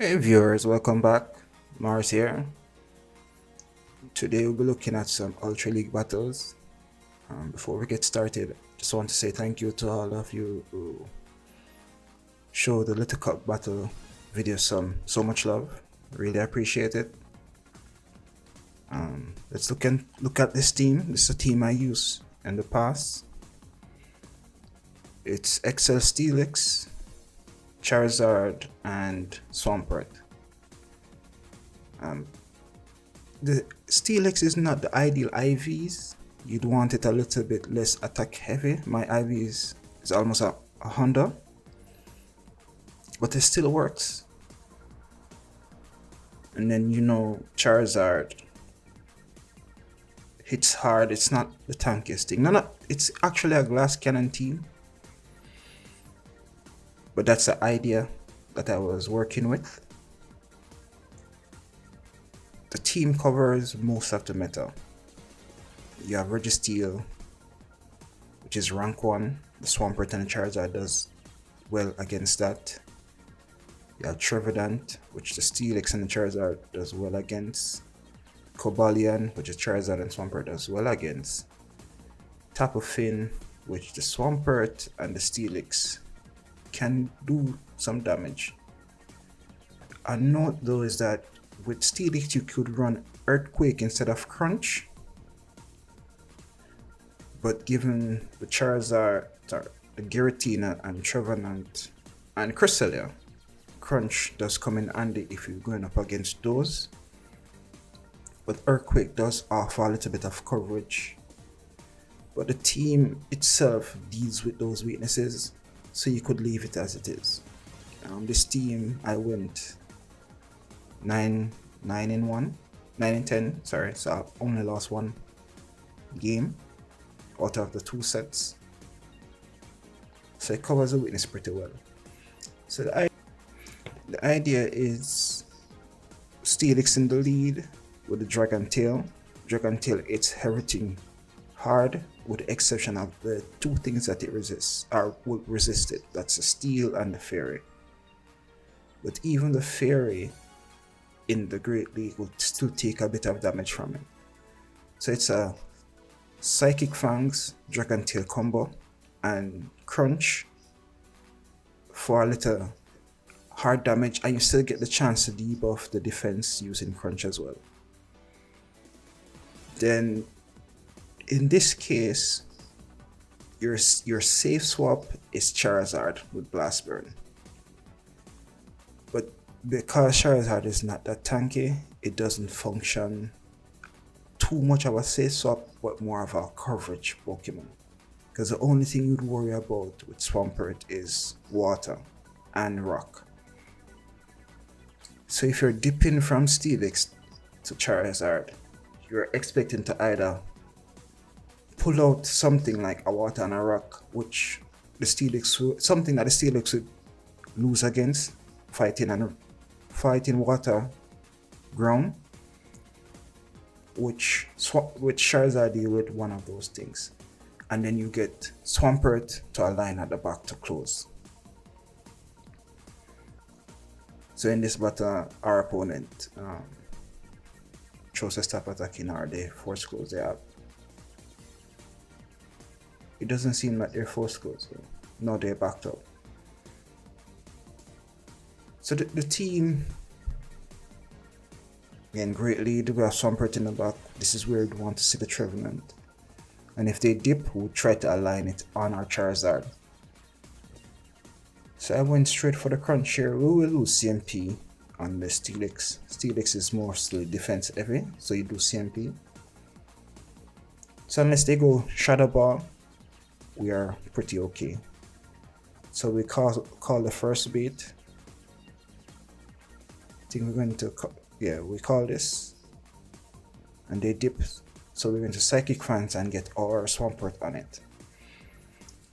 Hey viewers, welcome back. Mars here. Today we'll be looking at some Ultra League battles. Before we get started, just want to say thank you to all of you who show the Little Cup battle video so much love. Really appreciate it. Let's look at this team. This is a team I used in the past. It's XL Steelix, Charizard, and Swampert. The Steelix is not the ideal IVs. You'd want it a little bit less attack heavy. My IV is almost a Honda, but it still works. And then Charizard hits hard. It's not the tankiest thing. No, it's actually a glass cannon team, but that's the idea that I was working with. The team covers most of the meta. You have Registeel, which is rank 1. The Swampert and the Charizard does well against that. You have Trevenant, which the Steelix and the Charizard does well against. Cobalion, which is Charizard and Swampert does well against. Tapu Fini, which the Swampert and the Steelix can do some damage. A note though is that with Steelix you could run Earthquake instead of Crunch, but given the Charizard, the Giratina and Trevenant and Cresselia, Crunch does come in handy if you're going up against those. But Earthquake does offer a little bit of coverage, but the team itself deals with those weaknesses, so you could leave it as it is. This team I went 9-10, sorry, so I only lost one game out of the 2 sets, so it covers the weakness pretty well. So the idea is Steelix in the lead with the Dragon Tail. Dragon Tail hits everything hard with the exception of the 2 things that it resists or will resist it. That's the Steel and the Fairy. But even the Fairy in the Greatleague will still take a bit of damage from it. So it's a Psychic Fangs, Dragon Tail combo, and Crunch for a little hard damage, and you still get the chance to debuff the defense using Crunch as well. Then in this case, your safe swap is Charizard with Blast Burn. But because Charizard is not that tanky, it doesn't function too much of a safe swap, but more of a coverage Pokemon. Because the only thing you'd worry about with Swampert is water and rock. So if you're dipping from Steelix to Charizard, you're expecting to either pull out something like a water and a rock, which the Steelix, something that the Steelix would lose against, fighting water ground, which Charizard deal with one of those things, and then you get Swampert to align at the back to close. So in this battle, our opponent chose to stop attacking or they force close they have. It doesn't seem like they're force close, so no, they're backed up. So the team, again, Greatleague, we have Swampert in the back. This is where we want to see the Trevenant. And if they dip, we'll try to align it on our Charizard. So I went straight for the Crunch here. We will lose CMP on the Steelix. Steelix is mostly defense heavy, so you do CMP. So unless they go Shadow Ball, we are pretty okay. So we call the first beat. I think we're going to we call this, and they dip, so we're going to Psychic Fangs and get our Swampert on it.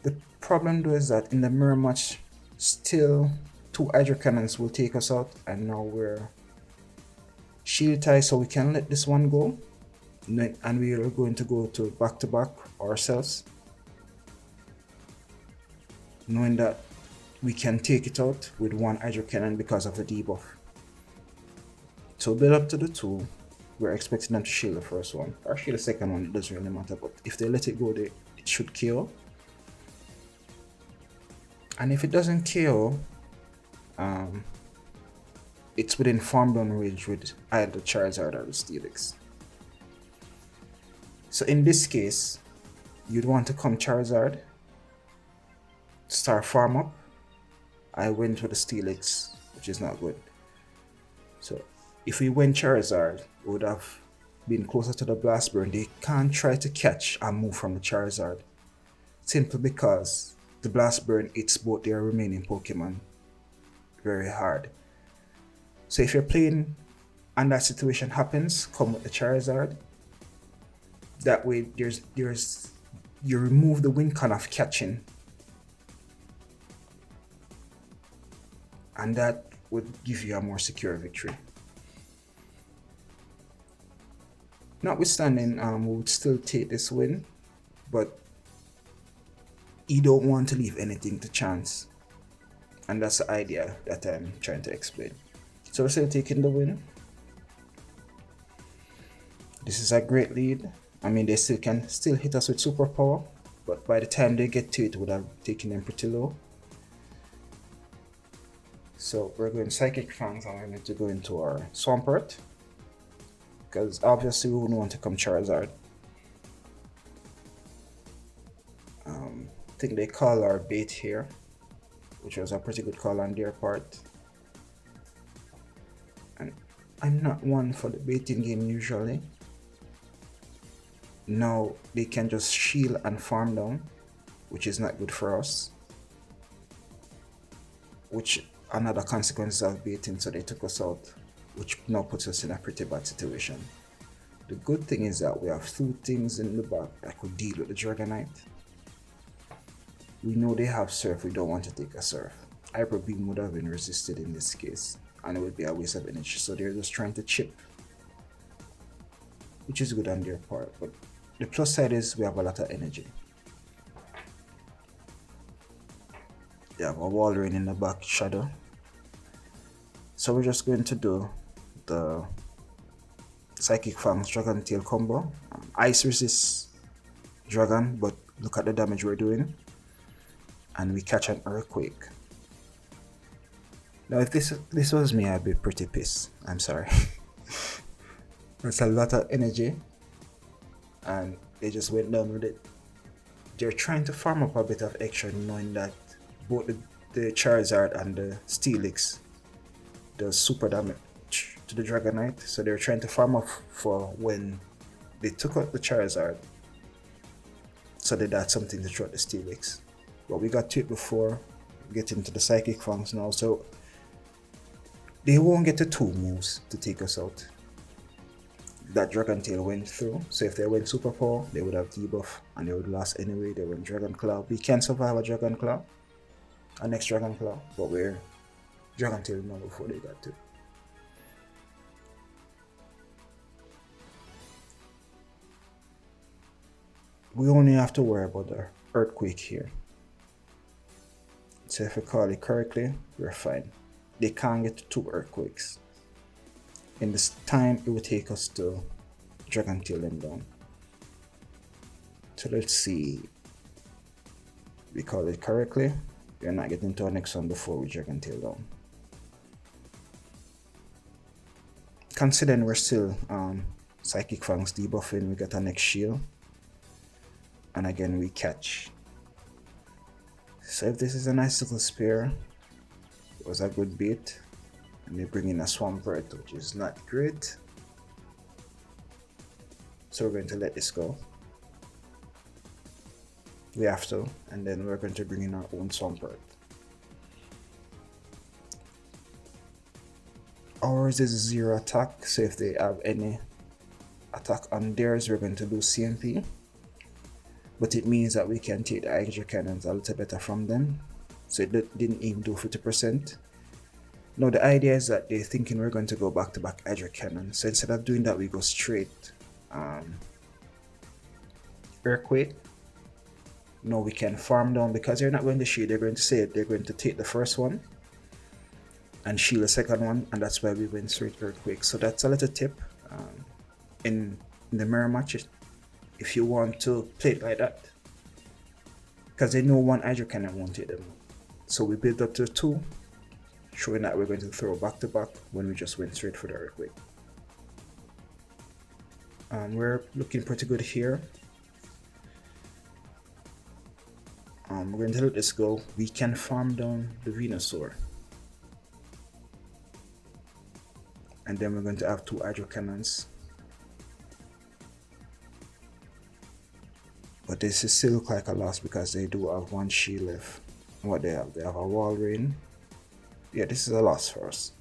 The problem though is that in the mirror match, still 2 Hydro Cannons will take us out, and now we're shield tie, so we can let this one go, and we are going to go to back ourselves, knowing that we can take it out with 1 Hydro Cannon because of the debuff. So build up to the 2. We're expecting them to shield the first one. Or shield the second one, it doesn't really matter. But if they let it go, it should kill. And if it doesn't kill, it's within farm down range with either the Charizard or the Steelix. So in this case, you'd want to come Charizard, start farm up. I went with the Steelix, which is not good. So if we went Charizard, we would have been closer to the Blast Burn. They can't try to catch and move from the Charizard, simply because the Blast Burn hits both their remaining Pokemon very hard. So if you're playing and that situation happens, come with the Charizard. That way you remove the win con of catching, and that would give you a more secure victory. Notwithstanding, we would still take this win, but you don't want to leave anything to chance, and that's the idea that I'm trying to explain. So we're still taking the win. This is a great lead. I mean, they can still hit us with superpower, but by the time they get to it, would have taken them pretty low. So we're going Psychic Fangs, and we're going to go into our Swampert, because obviously we wouldn't want to come Charizard. I think they call our bait here, which was a pretty good call on their part. And I'm not one for the baiting game usually. Now they can just shield and farm down, which is not good for us. Which another consequence of baiting, so they took us out, which now puts us in a pretty bad situation. The good thing is that we have 2 things in the back that could deal with the Dragonite. We know they have Surf, we don't want to take a Surf. Hyper Beam would have been resisted in this case, and it would be a waste of energy, so they're just trying to chip, which is good on their part, but the plus side is we have a lot of energy. They have a Walrein in the back, Shadow. So we're just going to do the Psychic Fangs Dragon Tail combo. Ice resists Dragon, but look at the damage we're doing. And we catch an Earthquake. Now if this was me, I'd be pretty pissed. I'm sorry. That's a lot of energy, and they just went down with it. They're trying to farm up a bit of extra, knowing that both the Charizard and the Steelix does super damage to the Dragonite, so they're trying to farm up for when they took out the Charizard, so they had something to throw at the Steelix. But we got to it before getting to the Psychic Fangs now, so they won't get to 2 moves to take us out. That Dragon Tail went through, so if they went Super Power, they would have debuff and they would last anyway. They went Dragon Claw. We can survive a Dragon Claw, a next Dragon Claw, but we're Dragon Tail now before they got to. We only have to worry about the Earthquake here. So if we call it correctly, we're fine. They can't get 2 Earthquakes. In this time, it will take us to Dragon Tail them down. So let's see. We call it correctly. We're not getting to our next one before we Dragon Tail down. Considering we're still Psychic Fangs debuffing, we get our next shield. And again, we catch. So if this is a nice little spear, it was a good bait. And they bring in a Swampert, which is not great. So we're going to let this go. We have to, and then we're going to bring in our own Swampert. Ours is 0 attack, so if they have any attack on theirs, we're going to lose CMP. But it means that we can take the Hydro Cannons a little better from them. So it didn't even do 50%. Now the idea is that they're thinking we're going to go back-to-back Hydro Cannon. So instead of doing that, we go straight Earthquake. No, we can farm down because they're not going to shoot. They're going to say they're going to take the first one. and shield the second one, and that's why we went straight Earthquake. So that's a little tip in the mirror match if you want to play it like that, because they know one Hydro Cannon won't hit them. So we build up to 2, showing that we're going to throw back to back when we just went straight for the Earthquake. We're looking pretty good here. We're going to let this go. We can farm down the Venusaur. And then we're going to have 2 Hydro Cannons. But this is still look like a loss because they do have 1 shield left. What they have? They have a Wall Rain. Yeah, this is a loss for us.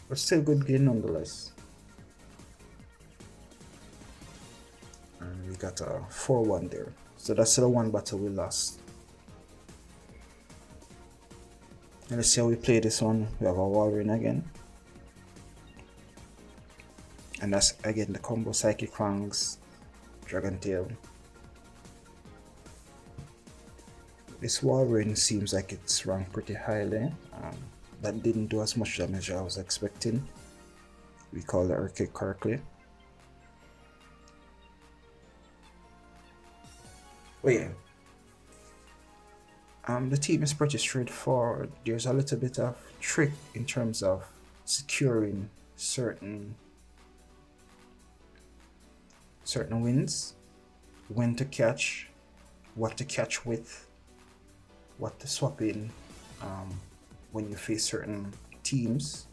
But still good game nonetheless. And we got a 4-1 there. So that's still 1 battle we lost. And let's see how we play this one. We have a Wall Rain again. And that's again the combo Psychic Fangs, Dragon Tail. This Wall Rain seems like it's ranked pretty highly. That didn't do as much damage as I was expecting. We call the Earthquake correctly. But yeah. The team is pretty straightforward. There's a little bit of trick in terms of securing certain wins, when to catch, what to catch with, what to swap in when you face certain teams.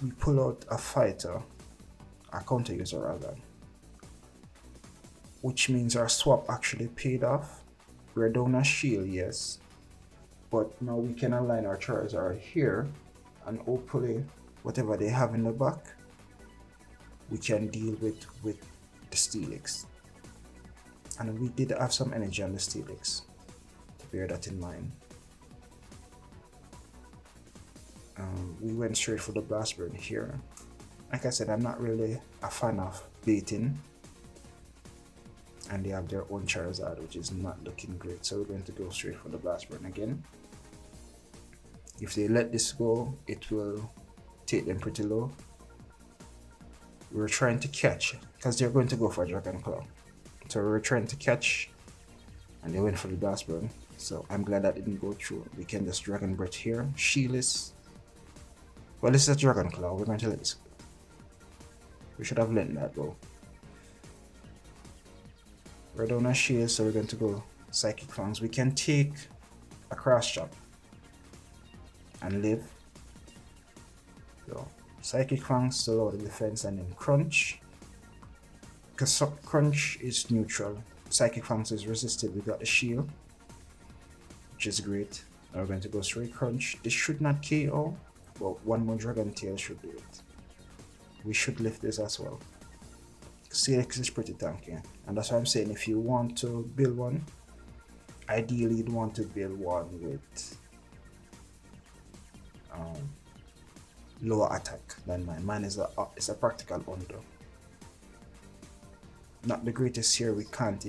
We pull out a fighter, a counter user rather, which means our swap actually paid off. We're down a shield, yes, but now we can align our Charizard here, and hopefully whatever they have in the back we can deal with the Steelix. And we did have some energy on the Steelix, to bear that in mind. We went straight for the Blast Burn here. Like I said, I'm not really a fan of baiting, and they have their own Charizard, which is not looking great, so we're going to go straight for the Blast Burn again. If they let this go, it will take them pretty low. We're trying to catch, because they're going to go for Dragon Claw. So we were trying to catch, and they went for the Blast Burn. So I'm glad that didn't go through. We can just Dragon Breath here. Shieldless. Well, this is a Dragon Claw. We're going to let this go. We should have let that go. We're down a shield, so we're going to go Psychic Fangs. We can take a Cross Chop and live. So Psychic Fangs to lower the defense, and then Crunch. Because Crunch is neutral, Psychic Fangs is resisted. We got the shield, which is great. Now we're going to go straight Crunch. This should not KO, but 1 more Dragon Tail should do it. We should lift this as well. Steelix is pretty tanky, and that's why I'm saying if you want to build one, ideally you'd want to build one with lower attack than mine. Mine is a practical under. Not the greatest here. We can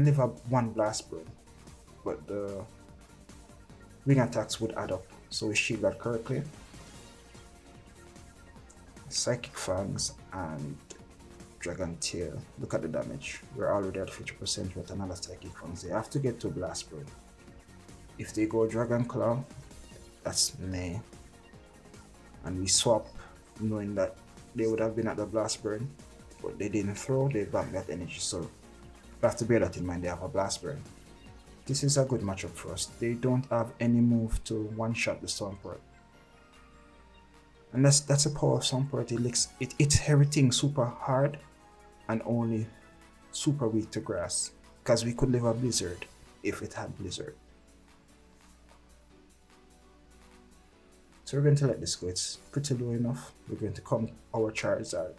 live up 1 Blast Burn, but the wing attacks would add up, so we shield that correctly. Psychic Fangs and Dragon Tail. Look at the damage. We're already at 50% with another Psychic Fangs. They have to get to Blast Burn. If they go Dragon Claw, that's meh. And we swap, knowing that they would have been at the Blast Burn, but they didn't throw, they banked that energy, so we have to bear that in mind. They have a Blast Burn. This is a good matchup for us. They don't have any move to one-shot the Swampert. And that's the power of Swampert. It hits everything super hard and only super weak to grass, because we could live a Blizzard if it had Blizzard. So we're going to let this go. It's pretty low enough. We're going to come our Charizard,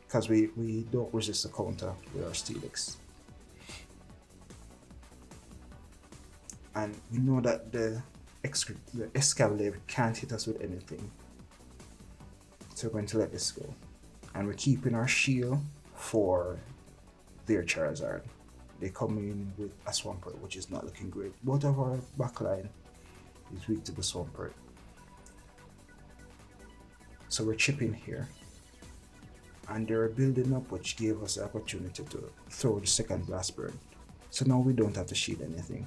because we don't resist the counter with our Steelix. And we know that the Excalibur can't hit us with anything. So we're going to let this go. And we're keeping our shield for their Charizard. They come in with a Swampert, which is not looking great. Both of our backline is weak to the Swampert. So we're chipping here. And they're building up, which gave us the opportunity to throw the second Blast Burn. So now we don't have to shield anything.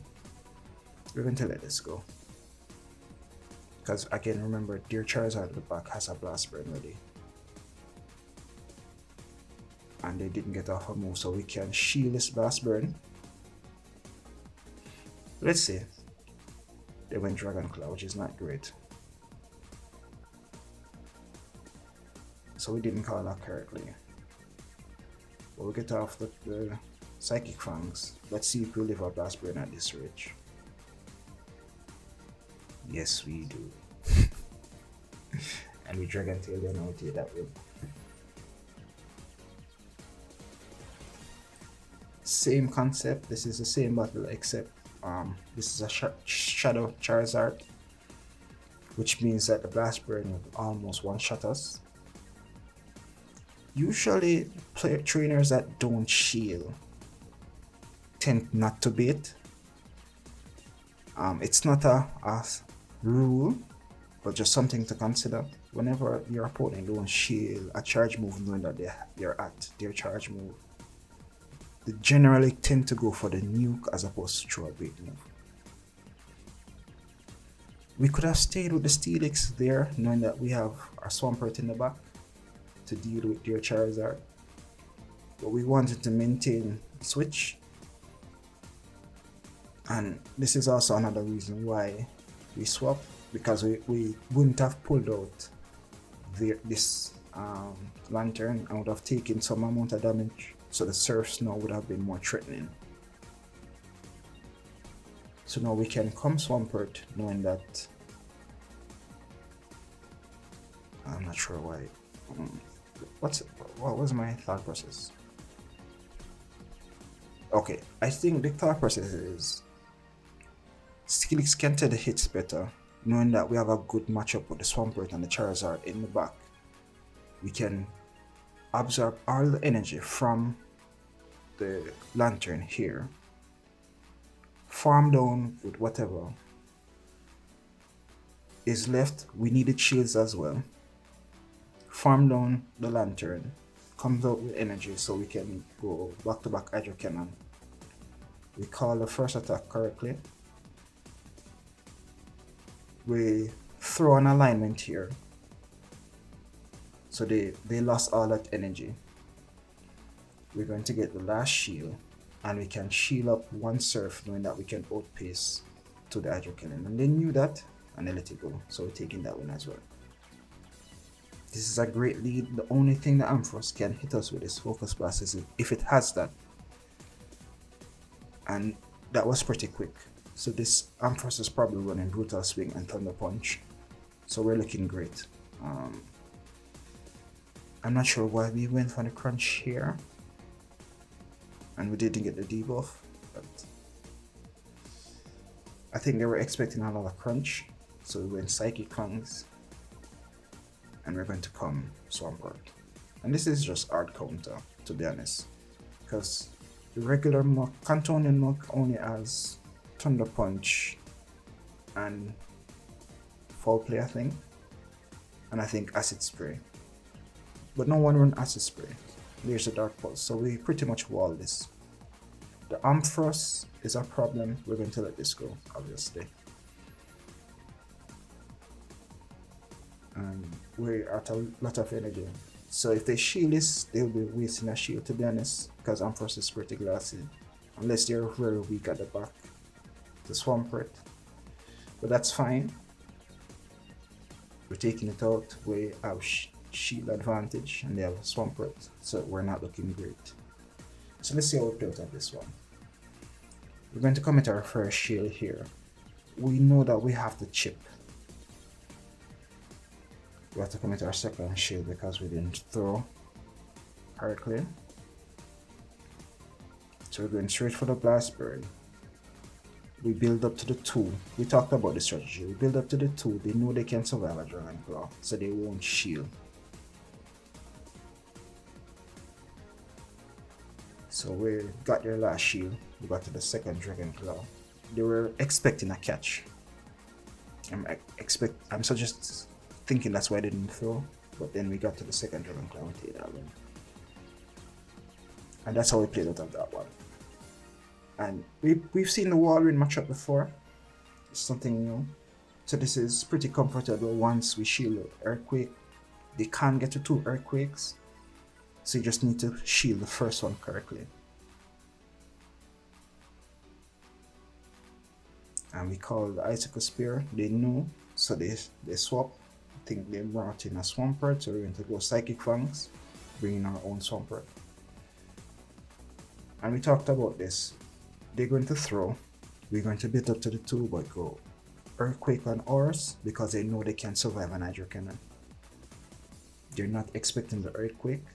We're going to let this go. Because again, remember, their Charizard at the back has a Blast Burn ready. And they didn't get off a move, so we can shield this Blast Burn. Let's see. They went Dragon Claw, which is not great. So we didn't call that correctly. But we'll get off the Psychic Fangs. Let's see if we live a Blast Burn at this range. Yes, we do. And we Dragon Tail then out here that way. Same concept. This is the same battle except this is a Shadow Charizard, which means that the Blast Burn will almost one-shot us. Usually, trainers that don't shield tend not to bait. It's not a rule, but just something to consider. Whenever your opponent don't shield a charge move, knowing that they're at their charge move, they generally tend to go for the nuke as opposed to throw a bait move. We could have stayed with the Steelix there, knowing that we have our Swampert in the back to deal with their Charizard, but we wanted to maintain switch, and this is also another reason why we swapped, because we wouldn't have pulled out this Lantern and would have taken some amount of damage, so the Surfs now would have been more threatening. So now we can come Swampert knowing that I'm not sure why. What was my thought process? Okay, I think the thought process is Steelix can take the hits better, knowing that we have a good matchup with the Swampert and the Charizard in the back. We can absorb all the energy from the Lantern here, farm down with whatever is left. We needed shields as well. Farm down the Lantern, comes out with energy so we can go back to back Hydro Cannon. We call the first attack correctly. We throw an alignment here, so they lost all that energy. We're going to get the last shield, and we can shield up one Surf, knowing that we can outpace to the Hydro Cannon. And they knew that, and they let it go, so we're taking that one as well. This is a great lead. The only thing the Ampharos can hit us with is Focus Blast is if it has that. And that was pretty quick. So this Ampharos is probably running Brutal Swing and Thunder Punch. So we're looking great. I'm not sure why we went for the crunch here. And we didn't get the debuff. But I think they were expecting a lot of crunch. So we went Psychic Fangs. And we're going to come Swampert. And this is just hard counter, to be honest, because the regular Muk, Cantonian Muk, only has Thunder Punch and Foul Play, I think, and I think Acid Spray, but no one run Acid Spray. There's a Dark Pulse, so we pretty much wall this. The Ampharos is a problem. We're going to let this go, obviously. We're at a lot of energy, so if they shield this, they'll be wasting a shield, to be honest, because Ampharos is pretty glassy, unless they're very weak at the back, the Swampert, but that's fine. We're taking it out. We have shield advantage and they have Swampert, so we're not looking great. So let's see how we built up this one. We're going to commit our first shield here. We know that we have to chip. We have to commit our second shield because we didn't throw correctly. So we're going straight for the Blast Burn. We build up to the 2. We talked about the strategy. We build up to the 2. They know they can survive a Dragon Claw, so they won't shield. So we got their last shield. We got to the second Dragon Claw. They were expecting a catch. I'm so just thinking that's why I didn't throw. But then we got to the second Dragon Claw and take that one. And that's how we played out of that one. And we've seen the Walrein matchup before. It's something new. So this is pretty comfortable once we shield Earthquake. They can't get to 2 Earthquakes. So you just need to shield the first one correctly. And we call the Icicle Spear. They know, so they swap. I think they brought in a Swampert, so we're going to go Psychic Fangs, bring in our own Swampert. And we talked about this. They're going to throw. We're going to beat up to the 2, but go Earthquake on ours because they know they can survive an Hydro Cannon. They're not expecting the Earthquake,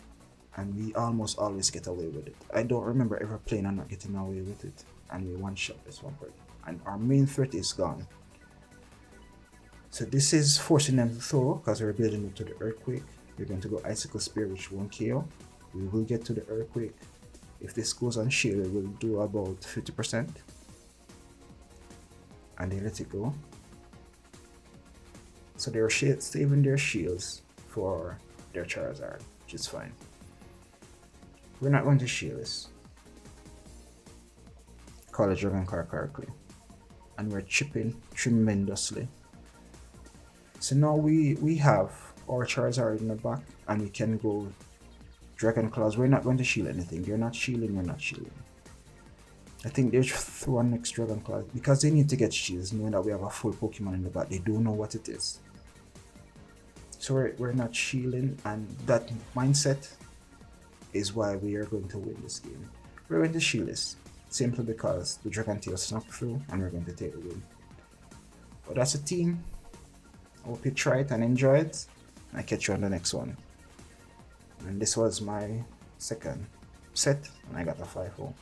and we almost always get away with it. I don't remember ever playing and not getting away with it, and we one-shot this Swampert. And our main threat is gone. So this is forcing them to throw because we're building up to the Earthquake. We're going to go Icicle Spear, which won't KO. We will get to the Earthquake. If this goes on shield, it will do about 50%. And they let it go. So they're saving their shields for their Charizard, which is fine. We're not going to shield this. Call a Dragon Car correctly. And we're chipping tremendously. So now we have our Charizard in the back and we can go Dragon Claws. We're not going to shield anything. They're not shielding, we're not shielding. I think they should throw an next Dragon Claw because they need to get shields knowing that we have a full Pokemon in the back. They don't know what it is. So we're not shielding, and that mindset is why we are going to win this game. We're going to shield this simply because the Dragon Tail snuck through and we're going to take the win. But that's a team. I hope you try it and enjoy it. I'll catch you on the next one. And this was my second set and I got a 5-0.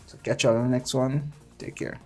So catch you on the next one. Take care.